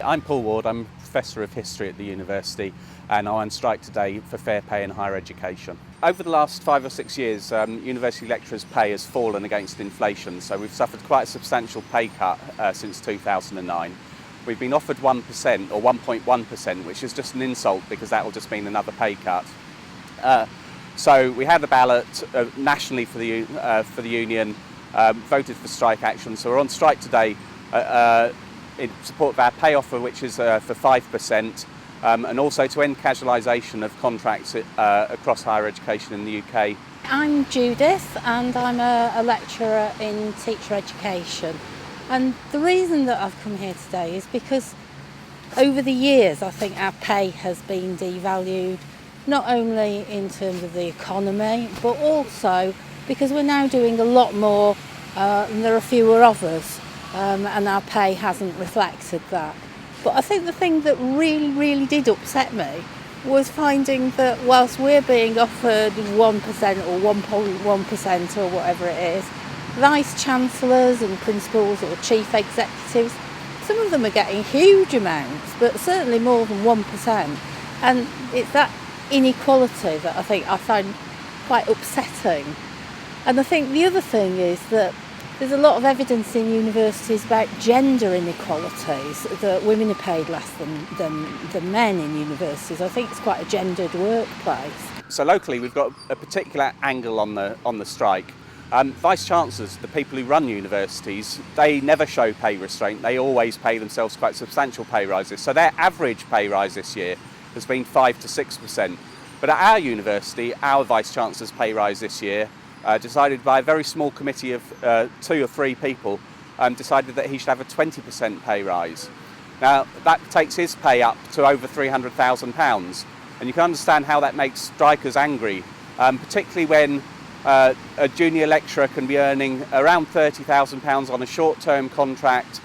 I'm Paul Ward, I'm Professor of History at the University and I'm on strike today for fair pay in higher education. Over the last 5 or 6 years, university lecturers' pay has fallen against inflation, so we've suffered quite a substantial pay cut since 2009. We've been offered 1% or 1.1%, which is just an insult because that will just mean another pay cut. So we had a ballot nationally for the union, voted for strike action, so we're on strike today in support of our pay offer, which is for 5%, and also to end casualisation of contracts across higher education in the UK. I'm Judith and I'm a lecturer in teacher education, and the reason that I've come here today is because over the years I think our pay has been devalued, not only in terms of the economy but also because we're now doing a lot more and there are fewer of us. And our pay hasn't reflected that. But I think the thing that really did upset me was finding that whilst we're being offered 1% or 1.1% or whatever it is, vice chancellors and principals or chief executives, some of them are getting huge amounts, but certainly more than 1%. And it's that inequality that I think I find quite upsetting. And I think the other thing is that there's a lot of evidence in universities about gender inequalities, that women are paid less than men in universities. I think it's quite a gendered workplace. So locally we've got a particular angle on the strike. Vice Chancellors, the people who run universities, they never show pay restraint. They always pay themselves quite substantial pay rises. So their average pay rise this year has been 5 to 6%. But at our university, our Vice Chancellor's pay rise this year, decided by a very small committee of 2 or 3 people, decided that he should have a 20% pay rise. Now that takes his pay up to over £300,000, and you can understand how that makes strikers angry, particularly when a junior lecturer can be earning around £30,000 on a short-term contract,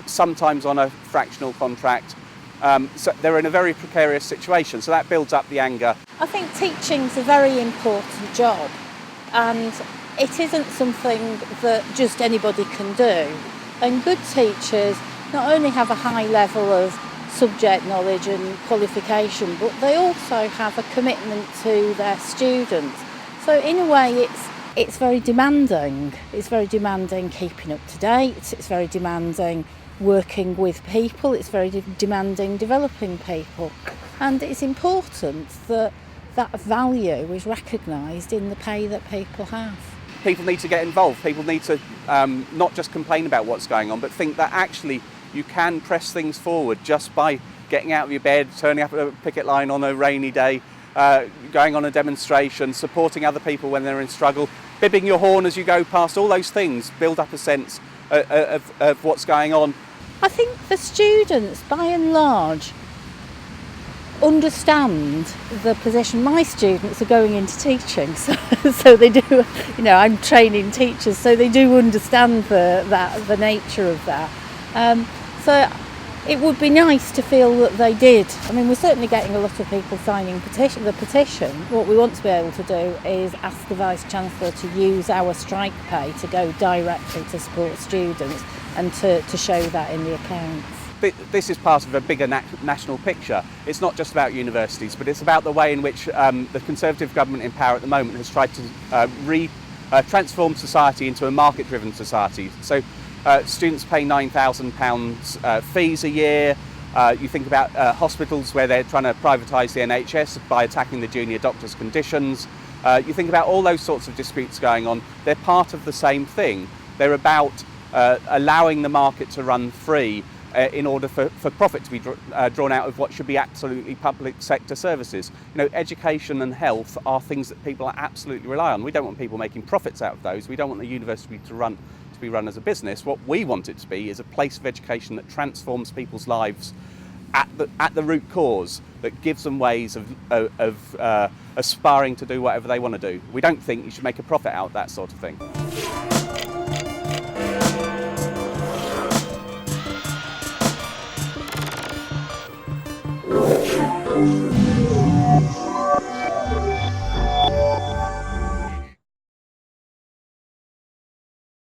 sometimes on a fractional contract. So they're in a very precarious situation, so that builds up the anger. I think teaching's a very important job, and it isn't something that just anybody can do. And good teachers not only have a high level of subject knowledge and qualification, but they also have a commitment to their students. So in a way it's very demanding. It's very demanding keeping up to date, it's very demanding working with people, it's very demanding developing people. And it's important that that value is recognised in the pay that people have. People need to get involved. People need to not just complain about what's going on, but think that actually you can press things forward just by getting out of your bed, turning up at a picket line on a rainy day, going on a demonstration, supporting other people when they're in struggle, bibbing your horn as you go past. All those things build up a sense of what's going on. I think the students, by and large, understand the position. My students are going into teaching, so they do, I'm training teachers, so they do understand the nature of that. So it would be nice to feel that they did. I mean, we're certainly getting a lot of people signing the petition. What we want to be able to do is ask the Vice-Chancellor to use our strike pay to go directly to support students and to show that in the accounts. This is part of a bigger national picture. It's not just about universities, but it's about the way in which the Conservative government in power at the moment has tried to transform society into a market-driven society. So students pay £9,000 fees a year. You think about hospitals where they're trying to privatise the NHS by attacking the junior doctors' conditions. You think about all those sorts of disputes going on. They're part of the same thing. They're about allowing the market to run free in order for profit to be drawn out of what should be absolutely public sector services. Education and health are things that people absolutely rely on. We don't want people making profits out of those. We don't want the university to be run as a business. What we want it to be is a place of education that transforms people's lives at the root cause, that gives them ways of aspiring to do whatever they want to do. We don't think you should make a profit out of that sort of thing.